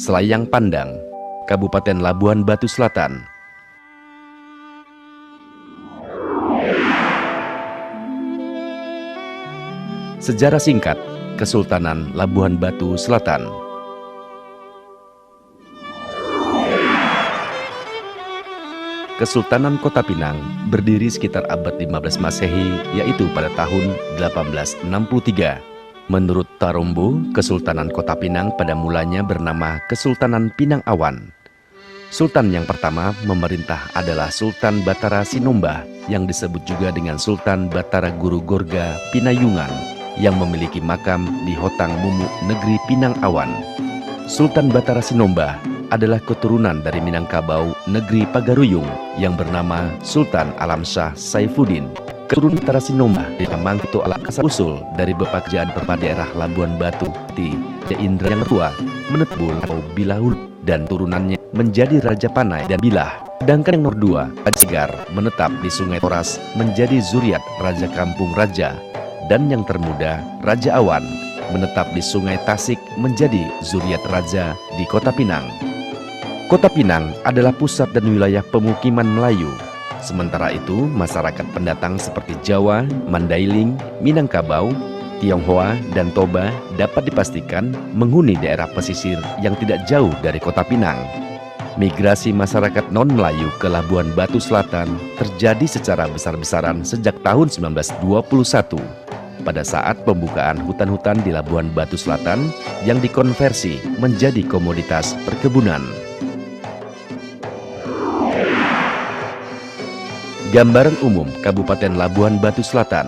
Selayang Pandang, Kabupaten Labuhan Batu Selatan. Sejarah singkat Kesultanan Labuhan Batu Selatan. Kesultanan Kota Pinang berdiri sekitar abad 15 Masehi, yaitu pada tahun 1863. Menurut Tarombo, Kesultanan Kota Pinang pada mulanya bernama Kesultanan Pinang Awan. Sultan yang pertama memerintah adalah Sultan Batara Sinomba, yang disebut juga dengan Sultan Batara Guru Gorga Pinayungan, yang memiliki makam di Hotang Mumu, negeri Pinang Awan. Sultan Batara Sinomba adalah keturunan dari Minangkabau, negeri Pagaruyung, yang bernama Sultan Alamsyah Saifuddin. Keturunan Batara Sinomba memang itu ala asal-usul dari beberapa kerajaan beberapa daerah Labuhan Batu, di Indra yang tua, Menetbul atau Bilahul, dan turunannya menjadi Raja Panai dan Bilah. Sedangkan yang nomor 2, Raja Sigar, menetap di Sungai Toras, menjadi zuriat Raja Kampung Raja. Dan yang termuda, Raja Awan, menetap di Sungai Tasik, menjadi zuriat Raja di Kota Pinang. Kota Pinang adalah pusat dan wilayah pemukiman Melayu. Sementara itu, masyarakat pendatang seperti Jawa, Mandailing, Minangkabau, Tionghoa, dan Toba dapat dipastikan menghuni daerah pesisir yang tidak jauh dari Kota Pinang. Migrasi masyarakat non-Melayu ke Labuhan Batu Selatan terjadi secara besar-besaran sejak tahun 1921, pada saat pembukaan hutan-hutan di Labuhan Batu Selatan yang dikonversi menjadi komoditas perkebunan. Gambaran umum Kabupaten Labuhan Batu Selatan.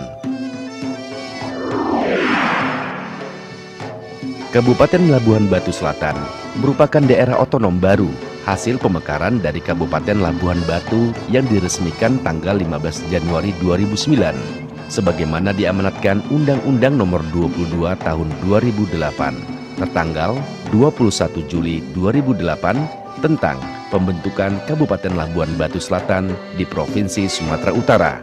Kabupaten Labuhan Batu Selatan merupakan daerah otonom baru hasil pemekaran dari Kabupaten Labuhan Batu yang diresmikan tanggal 15 Januari 2009 sebagaimana diamanatkan Undang-Undang Nomor 22 Tahun 2008 tertanggal 21 Juli 2008 tentang pembentukan Kabupaten Labuhan Batu Selatan di Provinsi Sumatera Utara.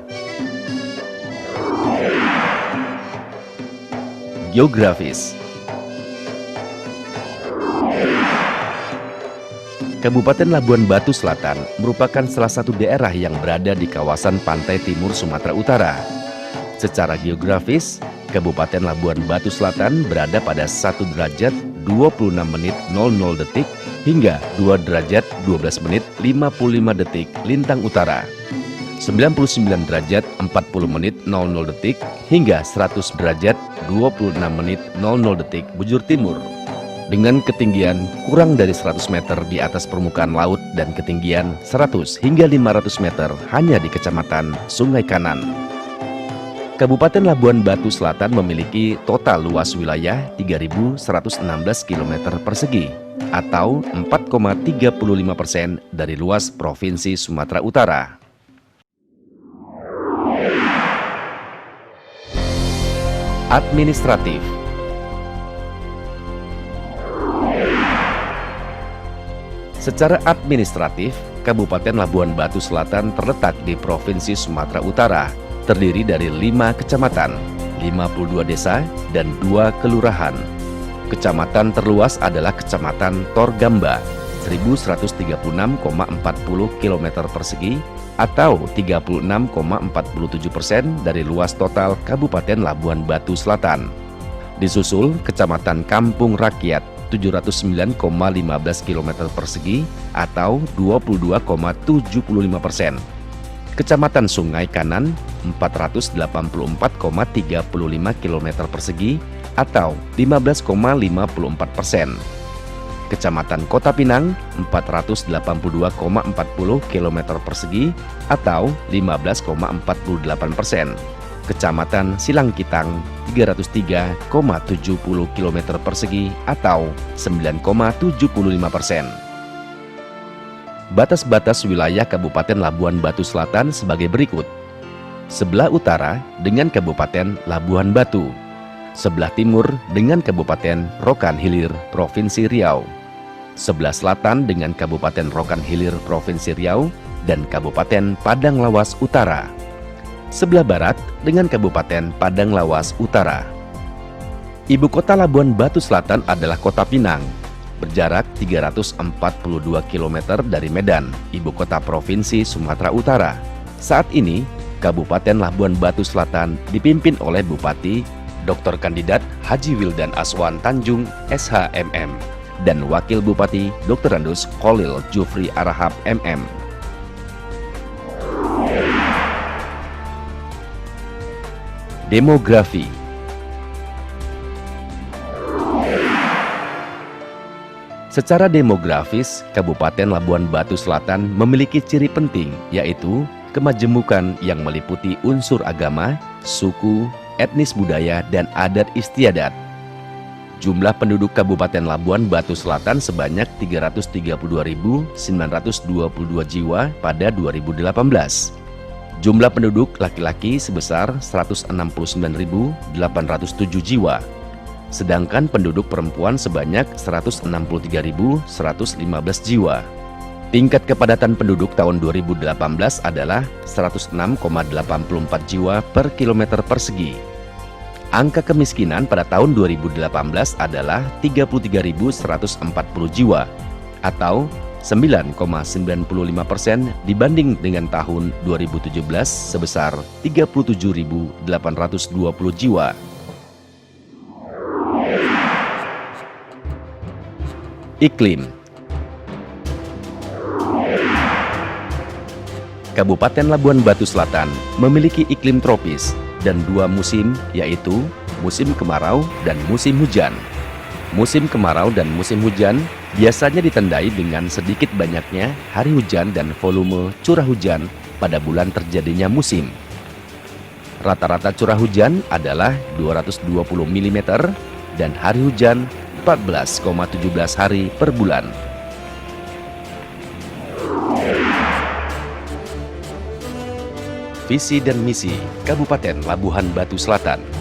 Geografis. Kabupaten Labuhan Batu Selatan merupakan salah satu daerah yang berada di kawasan pantai timur Sumatera Utara. Secara geografis, Kabupaten Labuhan Batu Selatan berada pada 1 derajat 26 menit 00 detik hingga 2 derajat 12 menit 55 detik lintang utara, 99 derajat 40 menit 00 detik hingga 100 derajat 26 menit 00 detik bujur timur, dengan ketinggian kurang dari 100 meter di atas permukaan laut dan ketinggian 100 hingga 500 meter hanya di Kecamatan Sungai Kanan. Kabupaten Labuhan Batu Selatan memiliki total luas wilayah 3.116 km persegi atau 4,35% dari luas Provinsi Sumatera Utara. Administratif. Secara administratif, Kabupaten Labuhan Batu Selatan terletak di Provinsi Sumatera Utara, terdiri dari 5 kecamatan, 52 desa, dan 2 kelurahan. Kecamatan terluas adalah Kecamatan Torgamba, 1136,40 km persegi atau 36,47% dari luas total Kabupaten Labuhan Batu Selatan. Disusul Kecamatan Kampung Rakyat, 709,15 km persegi atau 22,75%. Kecamatan Sungai Kanan 484,35 km persegi atau 15,54%. Kecamatan Kota Pinang 482,40 km persegi atau 15,48%. Kecamatan Silangkitang 303,70 km persegi atau 9,75%. Batas-batas wilayah Kabupaten Labuhan Batu Selatan sebagai berikut. Sebelah utara dengan Kabupaten Labuhan Batu, sebelah timur dengan Kabupaten Rokan Hilir, Provinsi Riau, sebelah selatan dengan Kabupaten Rokan Hilir, Provinsi Riau, dan Kabupaten Padang Lawas Utara, sebelah barat dengan Kabupaten Padang Lawas Utara. Ibu kota Labuhan Batu Selatan adalah Kota Pinang. berjarak 342 km dari Medan, ibu kota provinsi Sumatera Utara. Saat ini, Kabupaten Labuan Batu Selatan dipimpin oleh Bupati Dr. Kandidat Haji Wildan Aswan Tanjung, SHMM, dan Wakil Bupati Dr. Andus Kholil Jufri Arahab, MM. Demografi. Secara demografis, Kabupaten Labuan Batu Selatan memiliki ciri penting, yaitu kemajemukan yang meliputi unsur agama, suku, etnis budaya, dan adat istiadat. Jumlah penduduk Kabupaten Labuan Batu Selatan sebanyak 332.922 jiwa pada 2018. Jumlah penduduk laki-laki sebesar 169.807 jiwa. Sedangkan penduduk perempuan sebanyak 163.115 jiwa. Tingkat kepadatan penduduk tahun 2018 adalah 106,84 jiwa per kilometer persegi. Angka kemiskinan pada tahun 2018 adalah 33.140 jiwa atau 9,95% dibanding dengan tahun 2017 sebesar 37.820 jiwa. Iklim. Kabupaten Labuan Batu Selatan memiliki iklim tropis dan dua musim, yaitu musim kemarau dan musim hujan. Musim kemarau dan musim hujan biasanya ditandai dengan sedikit banyaknya hari hujan dan volume curah hujan pada bulan terjadinya musim. Rata-rata curah hujan adalah 220 mm dan hari hujan 14,17 hari per bulan. Visi dan misi Kabupaten Labuhan Batu Selatan.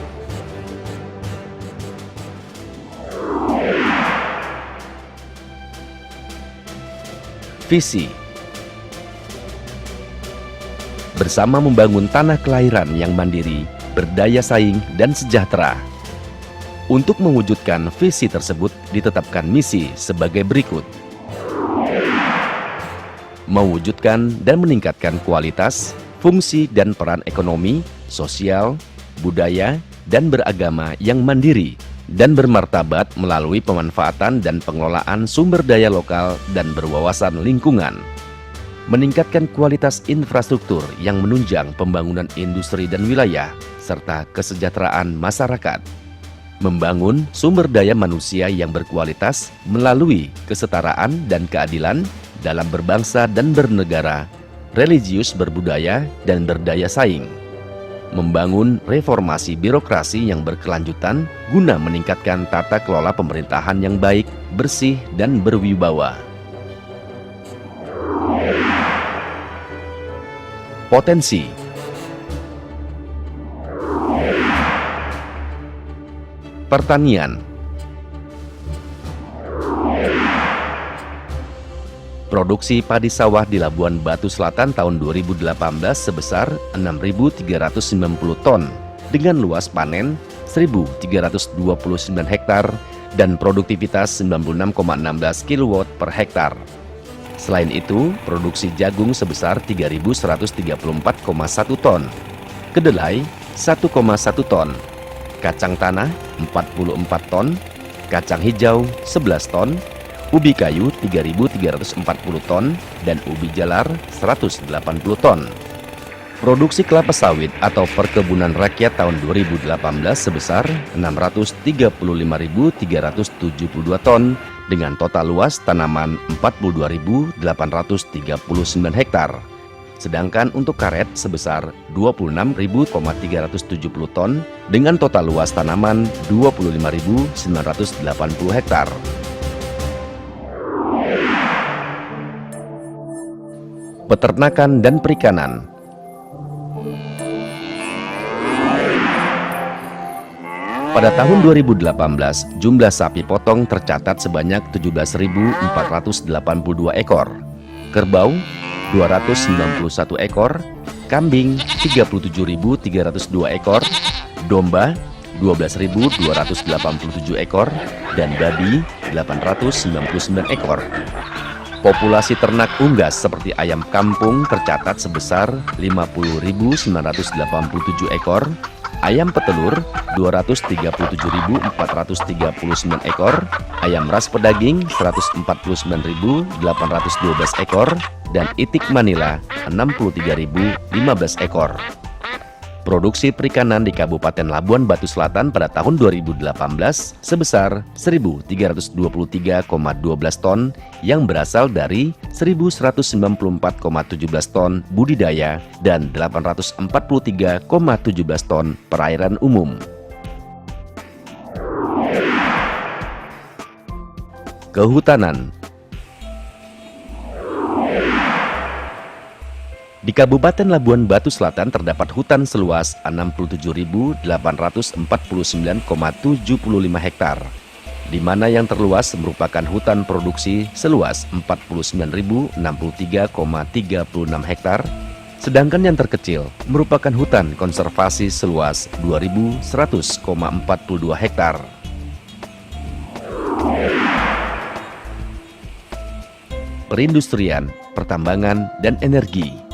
Visi. Bersama membangun tanah kelahiran yang mandiri, berdaya saing, dan sejahtera. Untuk mewujudkan visi tersebut ditetapkan misi sebagai berikut. Mewujudkan dan meningkatkan kualitas, fungsi dan peran ekonomi, sosial, budaya, dan beragama yang mandiri dan bermartabat melalui pemanfaatan dan pengelolaan sumber daya lokal dan berwawasan lingkungan. Meningkatkan kualitas infrastruktur yang menunjang pembangunan industri dan wilayah, serta kesejahteraan masyarakat. Membangun sumber daya manusia yang berkualitas melalui kesetaraan dan keadilan dalam berbangsa dan bernegara, religius berbudaya, dan berdaya saing. Membangun reformasi birokrasi yang berkelanjutan guna meningkatkan tata kelola pemerintahan yang baik, bersih, dan berwibawa. Potensi. Pertanian. Produksi padi sawah di Labuan Batu Selatan tahun 2018 sebesar 6.390 ton dengan luas panen 1.329 hektar dan produktivitas 96,16 kW per hektar. Selain itu, produksi jagung sebesar 3.134,1 ton, kedelai 1,1 ton, kacang tanah 44 ton, kacang hijau 11 ton, ubi kayu 3.340 ton, dan ubi jalar 180 ton. Produksi kelapa sawit atau perkebunan rakyat tahun 2018 sebesar 635.372 ton dengan total luas tanaman 42.839 hektar. Sedangkan untuk karet sebesar 26.370 ton dengan total luas tanaman 25.980 hektar. Peternakan dan perikanan. Pada tahun 2018, jumlah sapi potong tercatat sebanyak 17.482 ekor, kerbau 291 ekor, kambing 37.302 ekor, domba 12.287 ekor, dan babi 899 ekor. Populasi ternak unggas seperti ayam kampung tercatat sebesar 50.987 ekor, ayam petelur 237.439 ekor, ayam ras pedaging 149.812 ekor, dan itik Manila 63.015 ekor. Produksi perikanan di Kabupaten Labuan Batu Selatan pada tahun 2018 sebesar 1.323,12 ton yang berasal dari 1.194,17 ton budidaya dan 843,17 ton perairan umum. Kehutanan. Di Kabupaten Labuan Batu Selatan terdapat hutan seluas 67.849,75 hektar, di mana yang terluas merupakan hutan produksi seluas 49.063,36 hektar, sedangkan yang terkecil merupakan hutan konservasi seluas 2.100,42 hektar. Perindustrian, pertambangan, dan energi.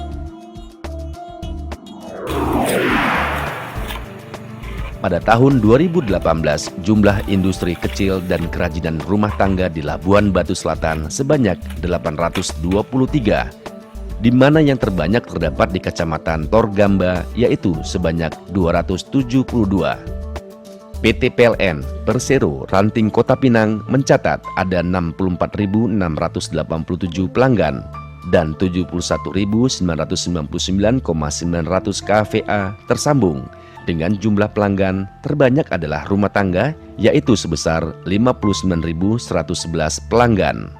Pada tahun 2018, jumlah industri kecil dan kerajinan rumah tangga di Labuan Batu Selatan sebanyak 823, di mana yang terbanyak terdapat di Kecamatan Torgamba, yaitu sebanyak 272. PT PLN Persero Ranting Kota Pinang mencatat ada 64.687 pelanggan dan 71.999,900 kVA tersambung. Dengan jumlah pelanggan terbanyak adalah rumah tangga, yaitu sebesar 59.111 pelanggan.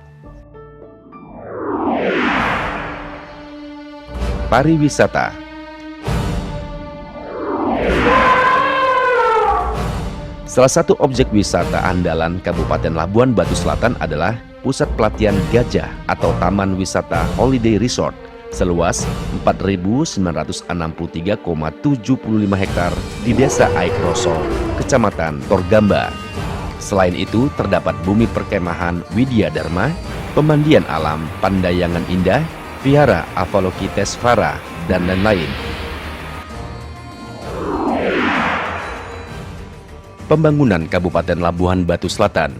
Pariwisata. Salah satu objek wisata andalan Kabupaten Labuan Batu Selatan adalah Pusat Pelatihan Gajah atau Taman Wisata Holiday Resort seluas 4.963,75 hektar di Desa Aikroso, Kecamatan Torgamba. Selain itu, terdapat bumi perkemahan Widya Dharma, pemandian alam Pandayangan Indah, Vihara Avalokitesvara, dan lain-lain. Pembangunan Kabupaten Labuan Batu Selatan.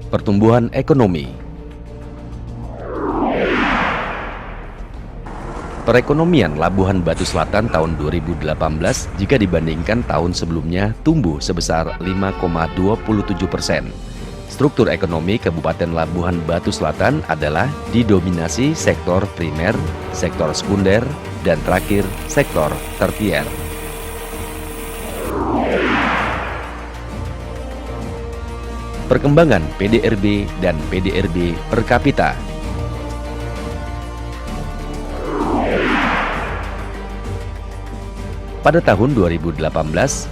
Pertumbuhan ekonomi. Perekonomian Labuan Batu Selatan tahun 2018 jika dibandingkan tahun sebelumnya tumbuh sebesar 5,27%. Struktur ekonomi Kabupaten Labuan Batu Selatan adalah didominasi sektor primer, sektor sekunder, dan terakhir sektor tersier. Perkembangan PDRB dan PDRB per kapita. Pada tahun 2018,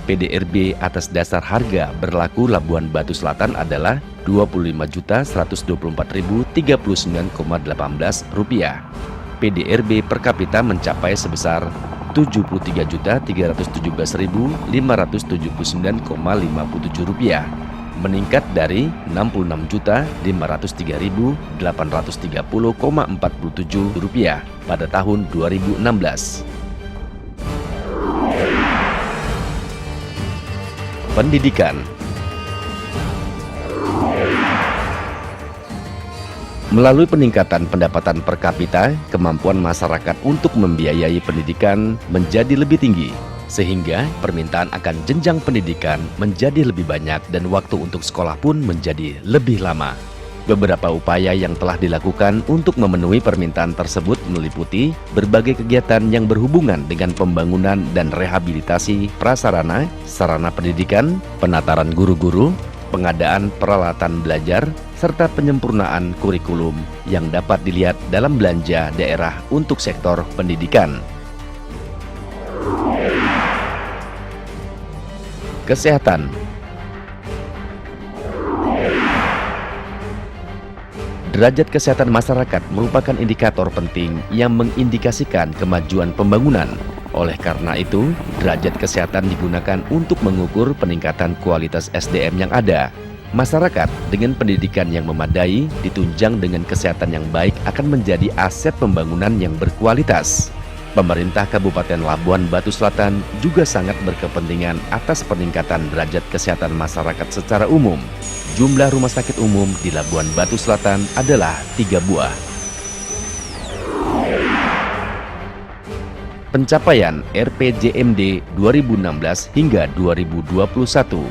PDRB atas dasar harga berlaku Labuan Batu Selatan adalah Rp25.124.039,18. PDRB per kapita mencapai sebesar Rp76.317.579,57, meningkat dari Rp66.503.830,47 pada tahun 2016. Pendidikan. Melalui peningkatan pendapatan per kapita, kemampuan masyarakat untuk membiayai pendidikan menjadi lebih tinggi, sehingga permintaan akan jenjang pendidikan menjadi lebih banyak dan waktu untuk sekolah pun menjadi lebih lama. Beberapa upaya yang telah dilakukan untuk memenuhi permintaan tersebut meliputi berbagai kegiatan yang berhubungan dengan pembangunan dan rehabilitasi prasarana, sarana pendidikan, penataran guru-guru, pengadaan peralatan belajar, serta penyempurnaan kurikulum yang dapat dilihat dalam belanja daerah untuk sektor pendidikan. Kesehatan. Derajat kesehatan masyarakat merupakan indikator penting yang mengindikasikan kemajuan pembangunan. Oleh karena itu, derajat kesehatan digunakan untuk mengukur peningkatan kualitas SDM yang ada. Masyarakat dengan pendidikan yang memadai ditunjang dengan kesehatan yang baik akan menjadi aset pembangunan yang berkualitas. Pemerintah Kabupaten Labuan Batu Selatan juga sangat berkepentingan atas peningkatan derajat kesehatan masyarakat secara umum. Jumlah rumah sakit umum di Labuan Batu Selatan adalah 3 buah. Pencapaian RPJMD 2016 hingga 2021.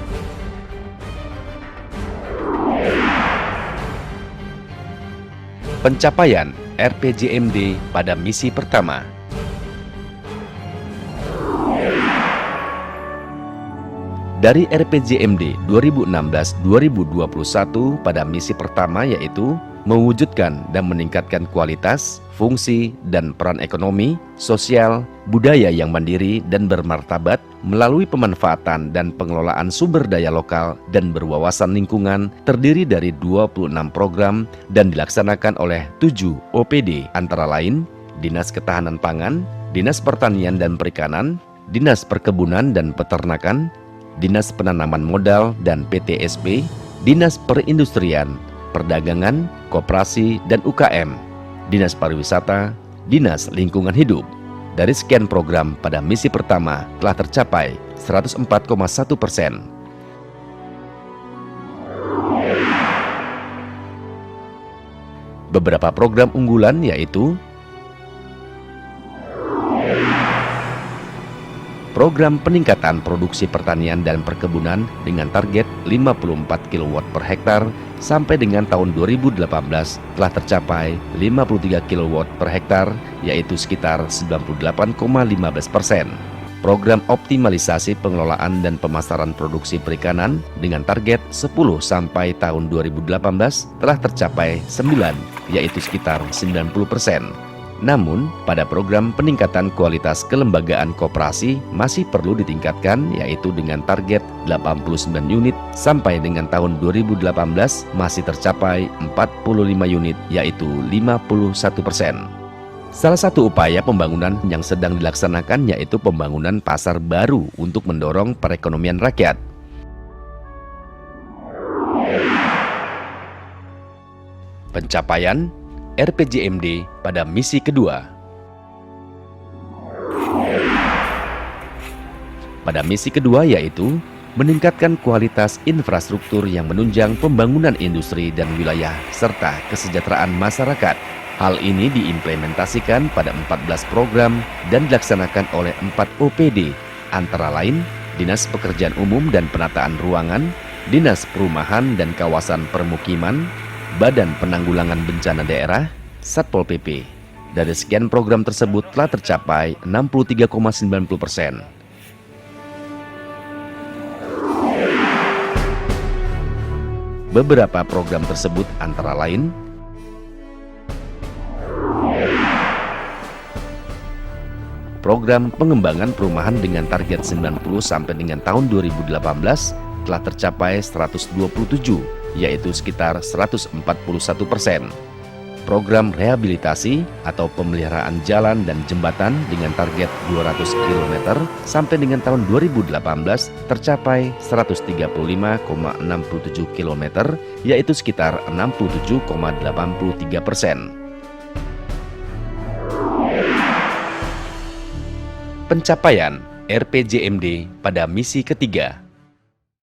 Pencapaian RPJMD pada misi pertama. Dari RPJMD 2016-2021 pada misi pertama yaitu mewujudkan dan meningkatkan kualitas, fungsi, dan peran ekonomi, sosial, budaya yang mandiri dan bermartabat melalui pemanfaatan dan pengelolaan sumber daya lokal dan berwawasan lingkungan terdiri dari 26 program dan dilaksanakan oleh 7 OPD antara lain Dinas Ketahanan Pangan, Dinas Pertanian dan Perikanan, Dinas Perkebunan dan Peternakan, Dinas Penanaman Modal dan PTSP, Dinas Perindustrian, Perdagangan, Koperasi dan UKM, Dinas Pariwisata, Dinas Lingkungan Hidup. Dari sekian program pada misi pertama telah tercapai 104,1%. Beberapa program unggulan yaitu program peningkatan produksi pertanian dan perkebunan dengan target 54 kW per hektar sampai dengan tahun 2018 telah tercapai 53 kW per hektar, yaitu sekitar 98,15%. Program optimalisasi pengelolaan dan pemasaran produksi perikanan dengan target 10 sampai tahun 2018 telah tercapai 9, yaitu sekitar 90%. Namun, pada program peningkatan kualitas kelembagaan koperasi masih perlu ditingkatkan, yaitu dengan target 89 unit sampai dengan tahun 2018 masih tercapai 45 unit, yaitu 51%. Salah satu upaya pembangunan yang sedang dilaksanakan yaitu pembangunan pasar baru untuk mendorong perekonomian rakyat. Pencapaian RPJMD pada misi kedua. Pada misi kedua yaitu meningkatkan kualitas infrastruktur yang menunjang pembangunan industri dan wilayah serta kesejahteraan masyarakat. Hal ini diimplementasikan pada 14 program dan dilaksanakan oleh 4 OPD, antara lain Dinas Pekerjaan Umum dan Penataan Ruangan, Dinas Perumahan dan Kawasan Permukiman, Badan Penanggulangan Bencana Daerah, Satpol PP. Dari sekian program tersebut telah tercapai 63,90%. Beberapa program tersebut antara lain program pengembangan perumahan dengan target 90 sampai dengan tahun 2018 telah tercapai 127, yaitu sekitar 141%. Program rehabilitasi atau pemeliharaan jalan dan jembatan dengan target 200 km sampai dengan tahun 2018 tercapai 135,67 km, yaitu sekitar 67,83%. Pencapaian RPJMD pada misi ketiga.